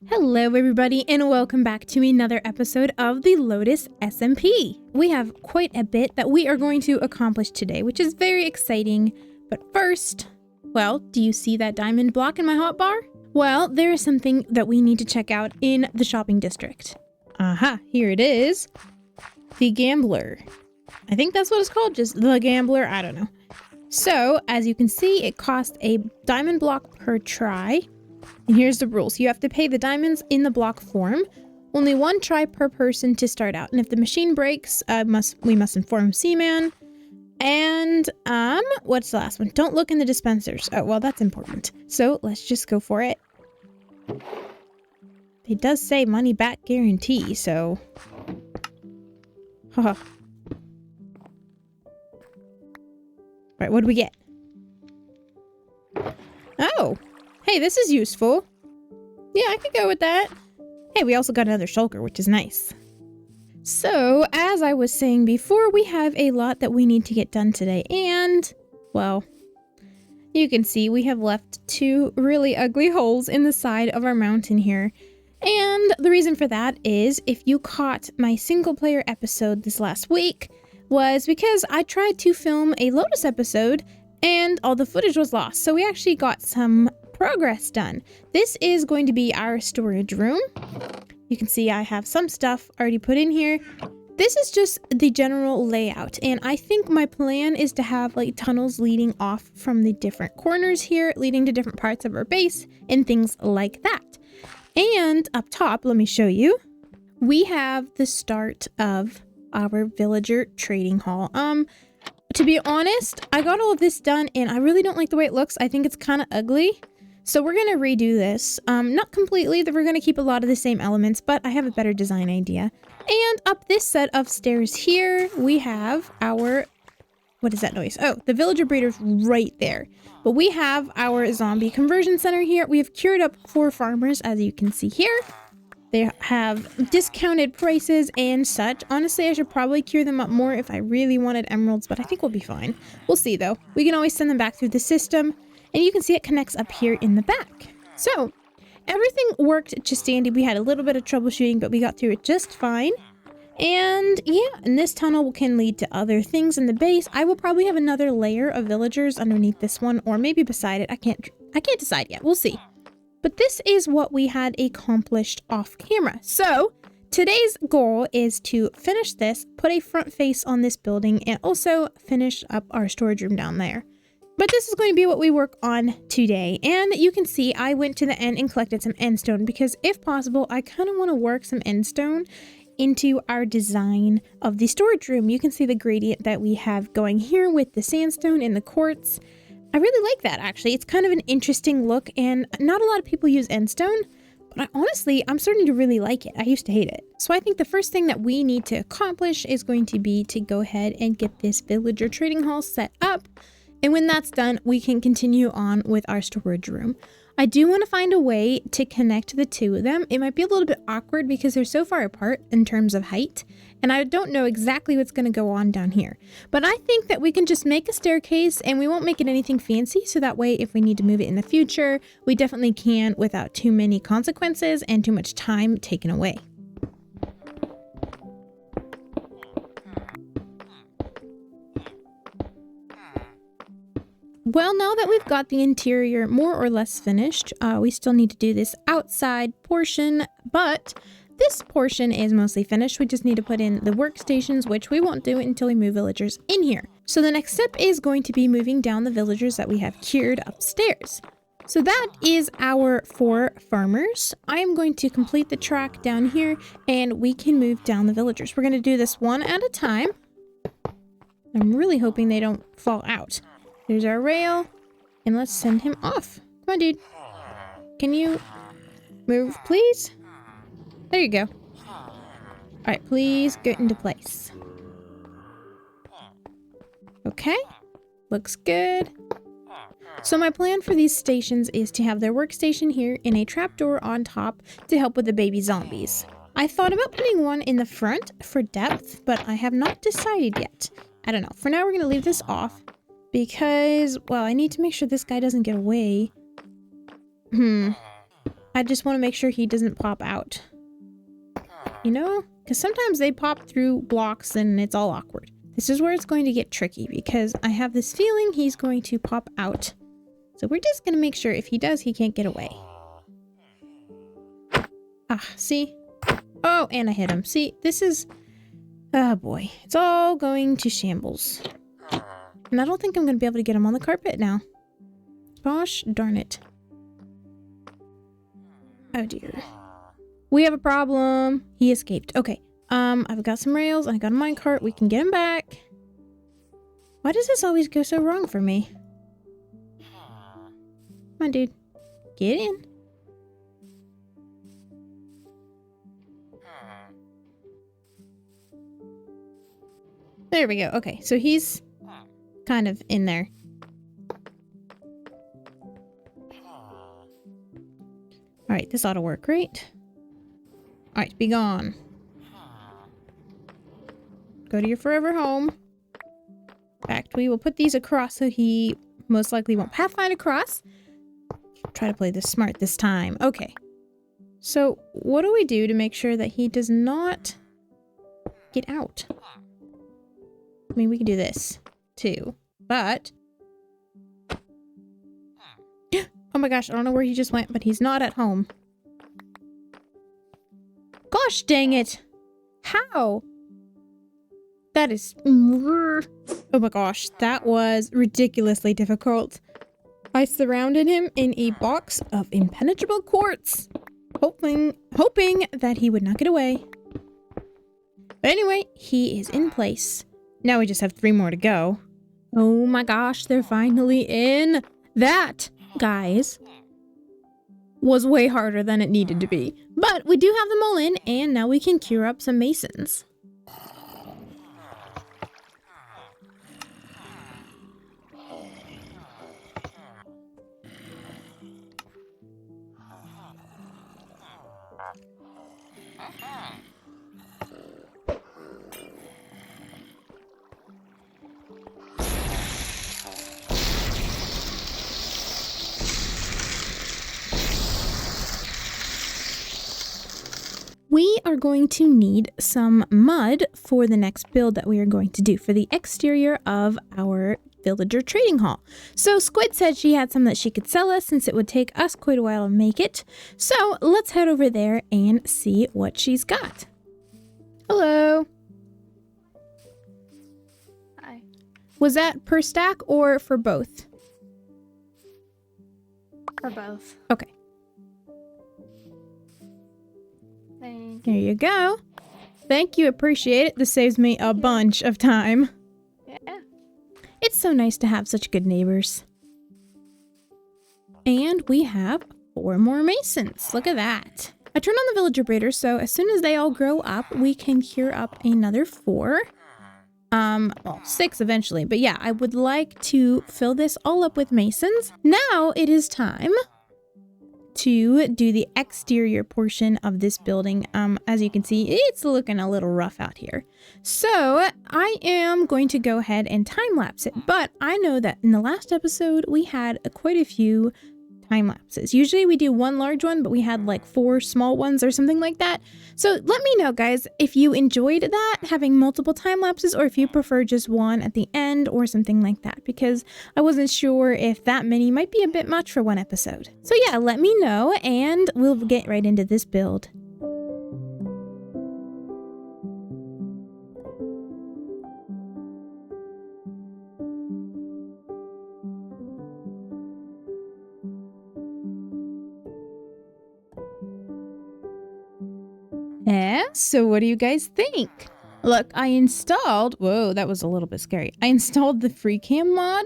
Hello everybody and welcome back to another episode of the Lotus SMP. We have quite a bit that we are going to accomplish today, which is very exciting. But first, well, do you see that diamond block in my hotbar? Well, there is something that we need to check out in the shopping district. Aha, here it is. The Gambler. I think that's what it's called, just the Gambler, I don't know. So, as you can see, it costs a diamond block per try. And here's the rules. You have to pay the diamonds in the block form. Only one try per person to start out. And if the machine breaks, we must inform Seaman. And, what's the last one? Don't look in the dispensers. Oh, well, that's important. So, let's just go for it. It does say money back guarantee, so... Haha. Alright, what do we get? Oh! Hey, this is useful. Yeah, I could go with that. Hey, we also got another shulker, which is nice. So, as I was saying before, we have a lot that we need to get done today. And, well, you can see we have left two really ugly holes in the side of our mountain here. And the reason for that is, if you caught my single player episode this last week, was because I tried to film a Lotus episode and all the footage was lost. So we actually got some progress done. This is going to be our storage room. You can see I have some stuff already put in here. This is just the general layout, and I think my plan is to have like tunnels leading off from the different corners here, leading to different parts of our base and things like that. And up top, let me show you, we have the start of our villager trading hall. To be honest, I got all of this done and I really don't like the way it looks. I think it's kind of ugly. So we're going to redo this. Not completely, we're going to keep a lot of the same elements, but I have a better design idea. And up this set of stairs here, we have our... What is that noise? Oh, the villager breeder's right there. But we have our zombie conversion center here. We have cured up 4 farmers, as you can see here. They have discounted prices and such. Honestly, I should probably cure them up more if I really wanted emeralds, but I think we'll be fine. We'll see, though. We can always send them back through the system. And you can see it connects up here in the back. So, everything worked just dandy. We had a little bit of troubleshooting, but we got through it just fine. And yeah, and this tunnel can lead to other things in the base. I will probably have another layer of villagers underneath this one, or maybe beside it. I can't decide yet. We'll see. But this is what we had accomplished off camera. So, today's goal is to finish this, put a front face on this building, and also finish up our storage room down there. But this is going to be what we work on today. And you can see I went to the end and collected some endstone because if possible, I kind of want to work some endstone into our design of the storage room. You can see the gradient that we have going here with the sandstone and the quartz. I really like that, actually. It's kind of an interesting look, and not a lot of people use endstone, but I'm starting to really like it. I used to hate it. So I think the first thing that we need to accomplish is going to be to go ahead and get this villager trading hall set up. And when that's done, we can continue on with our storage room. I do want to find a way to connect the two of them. It might be a little bit awkward because they're so far apart in terms of height, and I don't know exactly what's going to go on down here. But I think that we can just make a staircase and we won't make it anything fancy, so that way if we need to move it in the future, we definitely can without too many consequences and too much time taken away. Well, now that we've got the interior more or less finished, we still need to do this outside portion, but this portion is mostly finished. We just need to put in the workstations, which we won't do until we move villagers in here. So the next step is going to be moving down the villagers that we have cured upstairs. So that is our 4 farmers. I'm going to complete the track down here and we can move down the villagers. We're going to do this one at a time. I'm really hoping they don't fall out. There's our rail, and let's send him off. Come on, dude. Can you move, please? There you go. All right, please get into place. Okay, looks good. So my plan for these stations is to have their workstation here and a trapdoor on top to help with the baby zombies. I thought about putting one in the front for depth, but I have not decided yet. I don't know. For now, we're going to leave this off. Because, well, I need to make sure this guy doesn't get away. I just want to make sure he doesn't pop out. You know? Because sometimes they pop through blocks and it's all awkward. This is where it's going to get tricky because I have this feeling he's going to pop out. So we're just going to make sure if he does, he can't get away. Ah, see? Oh, and I hit him. See, this is... Oh boy. It's all going to shambles. And I don't think I'm going to be able to get him on the carpet now. Gosh darn it. Oh dear. We have a problem. He escaped. Okay. I've got some rails and I got a minecart. We can get him back. Why does this always go so wrong for me? Come on, dude. Get in. There we go. Okay, so he's kind of in there. Alright, this ought to work, right? Alright, be gone. Go to your forever home. In fact, we will put these across so he most likely won't pathfind across. Try to play this smart this time. Okay. So, what do we do to make sure that he does not get out? I mean, we can do this, too. But... Oh my gosh, I don't know where he just went, but he's not at home. Gosh dang it! How? That is... Oh my gosh, that was ridiculously difficult. I surrounded him in a box of impenetrable quartz, hoping that he would not get away. But anyway, he is in place. Now we just have 3 more to go. Oh my gosh, they're finally in. That, guys, was way harder than it needed to be. But we do have them all in, and now we can cure up some masons. We are going to need some mud for the next build that we are going to do for the exterior of our villager trading hall. So Squid said she had some that she could sell us since it would take us quite a while to make it. So let's head over there and see what she's got. Hello. Hi. Was that per stack or for both? For both. Okay. Thank There you go. Thank you, appreciate it. This saves me a bunch of time. Yeah. It's so nice to have such good neighbors. And we have 4 more masons. Look at that. I turned on the villager breeder, so as soon as they all grow up, we can cure up another 4. Well, 6 eventually. But yeah, I would like to fill this all up with masons. Now it is time to do the exterior portion of this building. As you can see, it's looking a little rough out here. So I am going to go ahead and time lapse it, but I know that in the last episode we had quite a few time lapses. Usually we do 1 large one, but we had like 4 small ones or something like that. So let me know, guys, if you enjoyed that, having multiple time lapses, or if you prefer just 1 at the end or something like that, because I wasn't sure if that many might be a bit much for 1 episode. So yeah, let me know and we'll get right into this build. Yeah, so what do you guys think? Look, I installed, whoa, that was a little bit scary. I installed the free cam mod.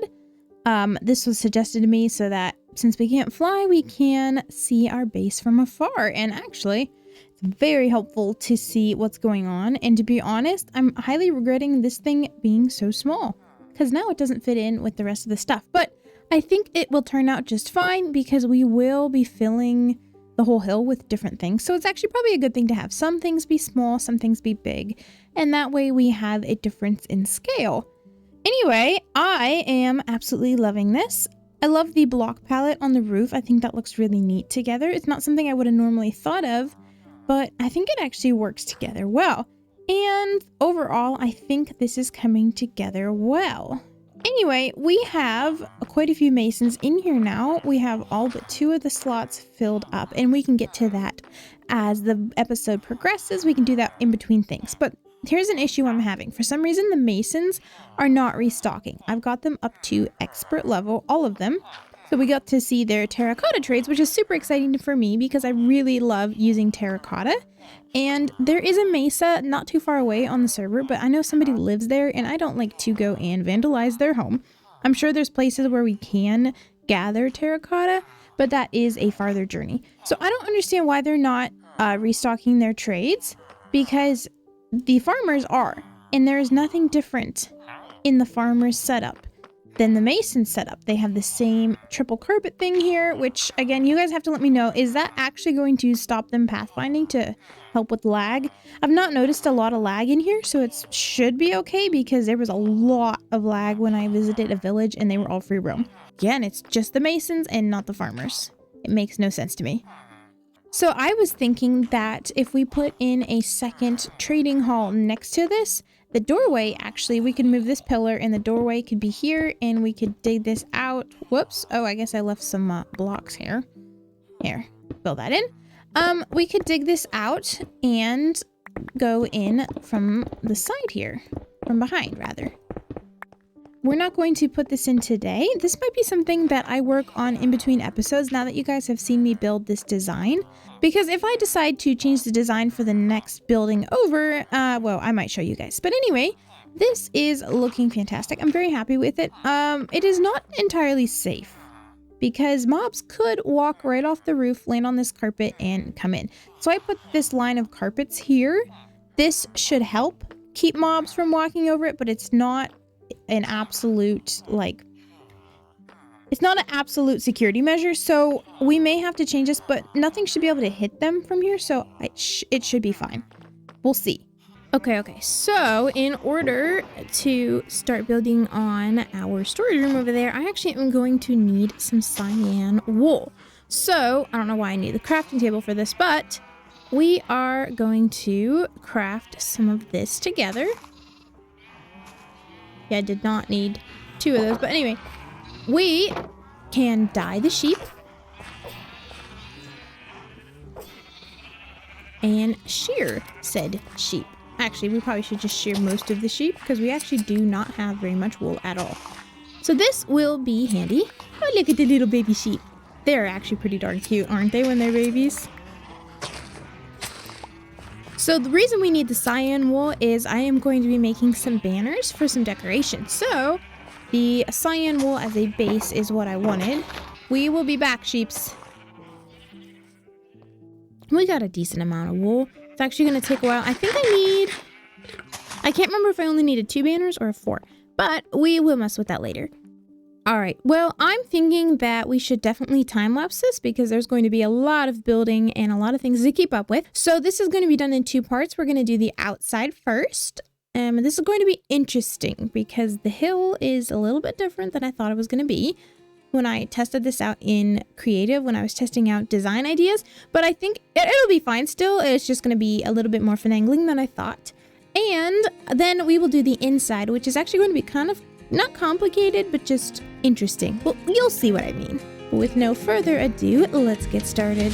This was suggested to me so that since we can't fly, we can see our base from afar. And actually, it's very helpful to see what's going on. And to be honest, I'm highly regretting this thing being so small because now it doesn't fit in with the rest of the stuff. But I think it will turn out just fine because we will be filling the whole hill with different things. So it's actually probably a good thing to have some things be small, some things be big. And that way we have a difference in scale. Anyway, I am absolutely loving this. I love the block palette on the roof. I think that looks really neat together. It's not something I would have normally thought of, but I think it actually works together well. And overall, I think this is coming together well. Anyway, we have quite a few masons in here now. We have all but 2 of the slots filled up, and we can get to that as the episode progresses. We can do that in between things. But here's an issue I'm having. For some reason, the masons are not restocking. I've got them up to expert level, all of them. So we got to see their terracotta trades, which is super exciting for me because I really love using terracotta. And there is a mesa not too far away on the server, but I know somebody lives there and I don't like to go and vandalize their home. I'm sure there's places where we can gather terracotta, but that is a farther journey. So I don't understand why they're not restocking their trades, because the farmers are, and there is nothing different in the farmers setup than the mason setup. They have the same triple carpet thing here, which again, you guys have to let me know, is that actually going to stop them pathfinding to help with lag? I've not noticed a lot of lag in here, so it should be okay, because there was a lot of lag when I visited a village and they were all free roam. Again, it's just the masons and not the farmers. It makes no sense to me. So I was thinking that if we put in a second trading hall next to this, the doorway, actually, we could move this pillar and the doorway could be here and we could dig this out. Whoops. Oh, I guess I left some blocks here. Here, fill that in. We could dig this out and go in from the side here, from behind rather. We're not going to put this in today. This might be something that I work on in between episodes now that you guys have seen me build this design. Because if I decide to change the design for the next building over, well, I might show you guys. But anyway, this is looking fantastic. I'm very happy with it. It is not entirely safe because mobs could walk right off the roof, land on this carpet, and come in. So I put this line of carpets here. This should help keep mobs from walking over it, but it's not an absolute, like, it's not an absolute security measure, so we may have to change this, but nothing should be able to hit them from here, so it should be fine. We'll see. Okay, so in order to start building on our storage room over there, I actually am going to need some cyan wool. So, I don't know why I need the crafting table for this, but we are going to craft some of this together. Yeah, I did not need 2 of those, but anyway, we can dye the sheep and shear said sheep. Actually, we probably should just shear most of the sheep because we actually do not have very much wool at all. So this will be handy. Oh, look at the little baby sheep. They're actually pretty darn cute, aren't they, when they're babies? So the reason we need the cyan wool is I am going to be making some banners for some decoration. So the cyan wool as a base is what I wanted. We will be back, sheeps. We got a decent amount of wool. It's actually going to take a while. I think I can't remember if I only needed 2 banners or 4, but we will mess with that later. All right, well, I'm thinking that we should definitely time-lapse this because there's going to be a lot of building and a lot of things to keep up with. So this is going to be done in 2 parts. We're going to do the outside first. This is going to be interesting because the hill is a little bit different than I thought it was going to be when I tested this out in creative, when I was testing out design ideas. But I think it'll be fine still. It's just going to be a little bit more finagling than I thought. And then we will do the inside, which is actually going to be kind of not complicated, but just interesting. Well, you'll see what I mean. With no further ado, let's get started.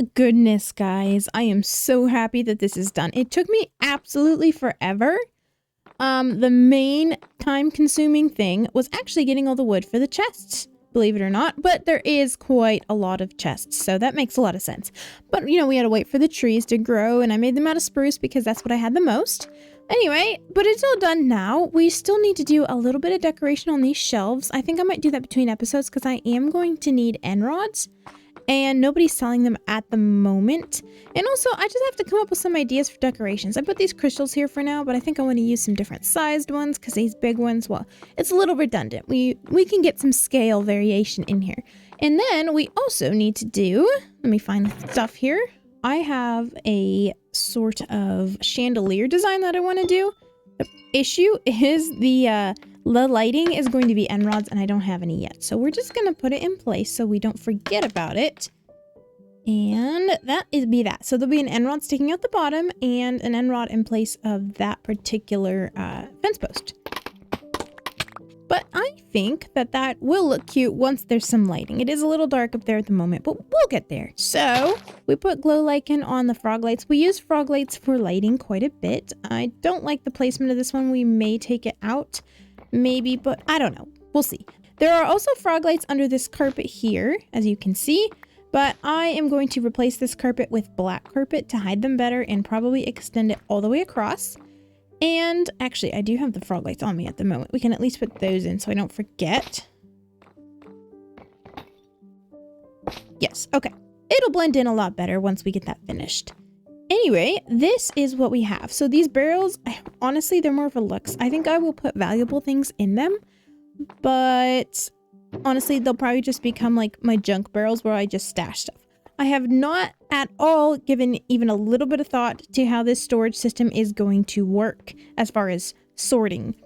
goodness, guys. I am so happy that this is done. It took me absolutely forever. The main time-consuming thing was actually getting all the wood for the chests, believe it or not, but there is quite a lot of chests, so that makes a lot of sense. But, you know, we had to wait for the trees to grow, and I made them out of spruce because that's what I had the most. Anyway, but it's all done now. We still need to do a little bit of decoration on these shelves. I think I might do that between episodes because I am going to need end rods. And nobody's selling them at the moment. And also, I just have to come up with some ideas for decorations. I put these crystals here for now, but I think I want to use some different sized ones because these big ones, well, it's a little redundant. We can get some scale variation in here. And then we also need to do, let me find the stuff here. I have a sort of chandelier design that I want to do. The issue is the lighting is going to be end rods, and I don't have any yet. So we're just going to put it in place so we don't forget about it. And that is be that. So there'll be an end rod sticking out the bottom and an end rod in place of that particular fence post. But I think that that will look cute once there's some lighting. It is a little dark up there at the moment, but we'll get there. So we put glow lichen on the frog lights. We use frog lights for lighting quite a bit. I don't like the placement of this one. We may take it out. Maybe, but I don't know. We'll see. There are also frog lights under this carpet here, as you can see, but I am going to replace this carpet with black carpet to hide them better and probably extend it all the way across. And actually, I do have the frog lights on me at the moment. We can at least put those in so I don't forget. Yes, okay. It'll blend in a lot better once we get that finished. Anyway, this is what we have. So these barrels, honestly, they're more of a looks. I think I will put valuable things in them, but honestly, they'll probably just become like my junk barrels where I just stash stuff. I have not at all given even a little bit of thought to how this storage system is going to work as far as sorting.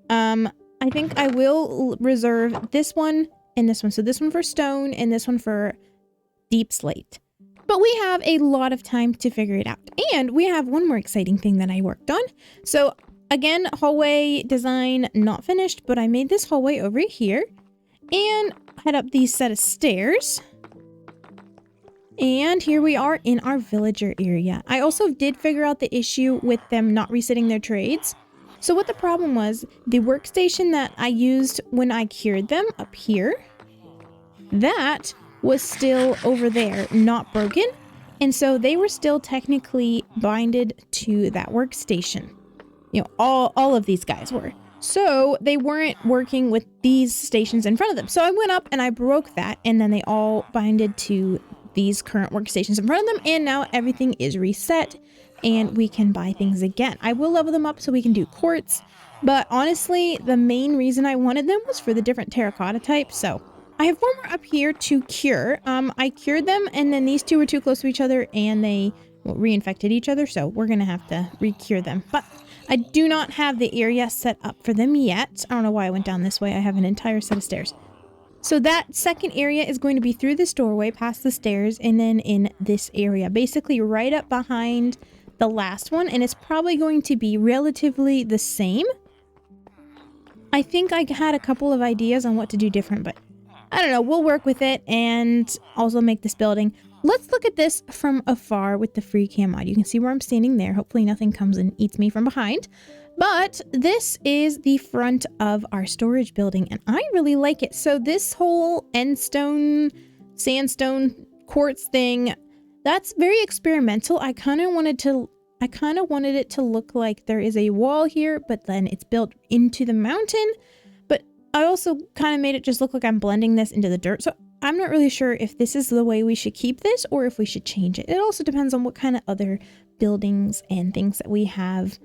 I think I will reserve this one and this one. So this one for stone and this one for deep slate. But we have a lot of time to figure it out. And we have one more exciting thing that I worked on. So again, hallway design not finished, but I made this hallway over here and head up these set of stairs. And here we are in our villager area. I also did figure out the issue with them not resetting their trades. So what the problem was, the workstation that I used when I cured them up here, that was still over there, not broken. And so they were still technically binded to that workstation. You know, all of these guys were. So they weren't working with these stations in front of them. So I went up and I broke that, and then they all binded to these current workstations in front of them, and now everything is reset and we can buy things again. I will level them up so we can do quartz, but honestly, the main reason I wanted them was for the different terracotta types. So I have 4 more up here to cure. I cured them, and then these 2 were too close to each other and they reinfected each other, so we're gonna have to re-cure them. But I do not have the area set up for them yet. I don't know why I went down this way. I have an entire set of stairs. So that second area is going to be through this doorway, past the stairs, and then in this area, basically right up behind the last one, and it's probably going to be relatively the same. I think I had a couple of ideas on what to do different, but I don't know, we'll work with it and also make this building. Let's look at this from afar with the free cam mod. You can see where I'm standing there. Hopefully nothing comes and eats me from behind. But this is the front of our storage building, and I really like it. So this whole end stone, sandstone, quartz thing, that's very experimental. I kind of wanted it to look like there is a wall here, but then it's built into the mountain. But I also kind of made it just look like I'm blending this into the dirt. So I'm not really sure if this is the way we should keep this or if we should change it. It also depends on what kind of other buildings and things that we have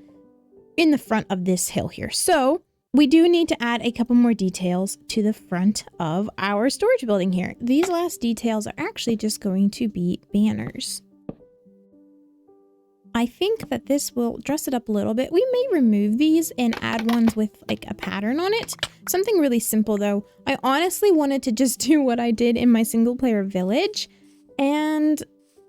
in the front of this hill here. So we do need to add a couple more details to the front of our storage building here. These last details are actually just going to be banners. I think that this will dress it up a little bit. We may remove these and add ones with like a pattern on it. Something really simple though. I honestly wanted to just do what I did in my single player village. And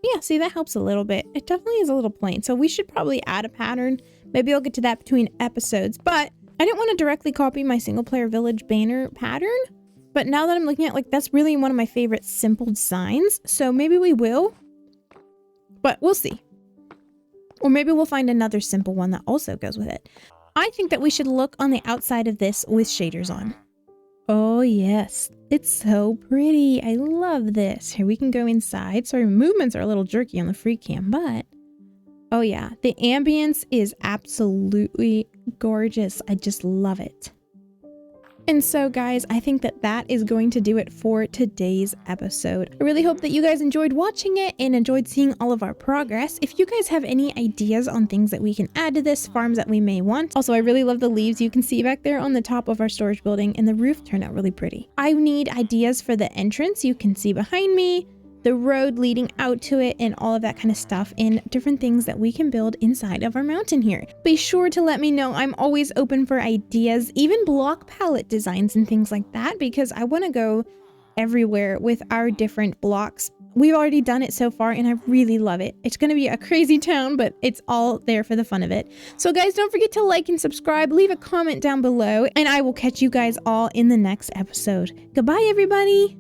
yeah, see, that helps a little bit. It definitely is a little plain. So we should probably add a pattern. Maybe I'll get to that between episodes, but I didn't want to directly copy my single player village banner pattern. But now that I'm looking at, like, that's really one of my favorite simple designs. So maybe we will. But we'll see. Or maybe we'll find another simple one that also goes with it. I think that we should look on the outside of this with shaders on. Oh yes, it's so pretty. I love this. Here we can go inside. Sorry, movements are a little jerky on the free cam, but oh yeah, the ambience is absolutely gorgeous. I just love it. And so guys, I think that that is going to do it for today's episode. I really hope that you guys enjoyed watching it and enjoyed seeing all of our progress. If you guys have any ideas on things that we can add to this, farms that we may want. Also, I really love the leaves you can see back there on the top of our storage building, and the roof turned out really pretty. I need ideas for the entrance you can see behind me, the road leading out to it, and all of that kind of stuff, and different things that we can build inside of our mountain here. Be sure to let me know. I'm always open for ideas, even block palette designs and things like that, because I want to go everywhere with our different blocks. We've already done it so far and I really love it. It's going to be a crazy town, but it's all there for the fun of it. So guys, don't forget to like and subscribe, leave a comment down below, and I will catch you guys all in the next episode. Goodbye, everybody.